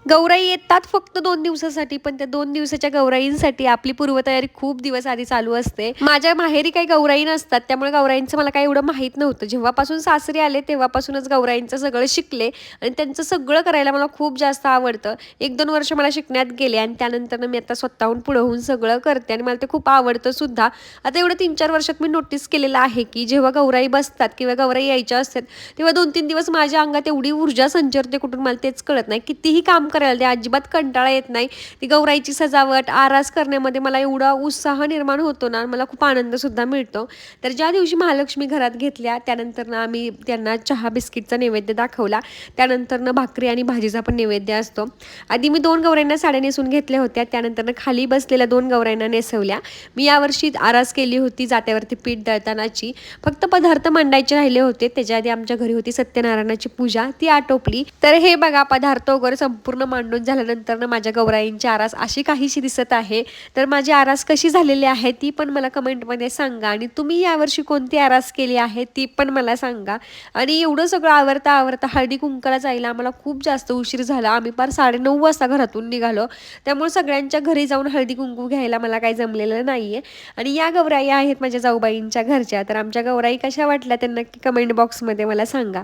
गौराई येतात फक्त 2 दिवसासाठी, पण त्या 2 दिवसाच्या गौराईंसाठी आपली पूर्वतयारी खूप दिवस आधी चालू असते. माझ्या माहेरी काही गौराई नसतात, त्यामुळे गौराईंचं मला काही एवढं माहीत नव्हतं. जेव्हापासून सासरी आले तेव्हापासूनच गौराईंचं सगळं शिकले आणि त्यांचं सगळं करायला मला खूप जास्त आवडतं. 1-2 वर्ष मला शिकण्यात गेले आणि त्यानंतर मी आता स्वतःहून पुढे होऊन सगळं करते आणि मला ते खूप आवडतं सुद्धा. आता एवढं 3-4 वर्षात मी नोटीस केलेलं आहे, की जेव्हा गौराई बसतात किंवा गौराई यायच्या असतात, तेव्हा 2-3 दिवस माझ्या अंगात एवढी ऊर्जा संचारते कुठून मला तेच कळत नाही. कितीही काम करायला ते अजिबात कंटाळा येत नाही. ती गौराईची सजावट, आरास करण्यामध्ये मला एवढा उत्साह निर्माण होतो ना, मला खूप आनंद सुद्धा मिळतो. तर ज्या दिवशी महालक्ष्मी घरात घेतल्या त्यानंतर ना आम्ही त्यांना चहा बिस्किटचा नैवेद्य दाखवला. त्यानंतर भाकरी आणि भाजीचा पण नैवेद्य असतो. आधी मी 2 गौराईंना साड्या नेसून घेतल्या होत्या. त्यानंतर खाली बसलेल्या 2 गौराईंना नेसवल्या. मी यावर्षी आरास केली होती जात्यावरती पीठ दळतानाची. फक्त पदार्थ मांडायचे राहिले होते. त्याच्या आधी आमच्या घरी होती सत्यनारायणाची पूजा, ती आटोपली. तर हे बघा पदार्थ वगैरे संपूर्ण मांडून झाल्यानंतर ना माझ्या गौराईंची आरास अशी काहीशी दिसत आहे. तर माझी आरास कशी झालेली आहे ती पण मला कमेंटमध्ये सांगा आणि तुम्ही यावर्षी कोणती आरास केली आहे ती पण मला सांगा. आणि एवढं सगळं आवरता हळदी कुंकाला जायला आम्हाला खूप जास्त उशीर झाला. आम्ही पार 9:30 वाजता घरातून निघालो. त्यामुळे सगळ्यांच्या घरी जाऊन हळदी कुंकू घ्यायला मला काही जमलेलं नाहीये. आणि या गौराई आहेत माझ्या जाऊबाईंच्या घरच्या. तर आमच्या गौराई कशा वाटल्या ते नक्की कमेंट बॉक्समध्ये मला सांगा.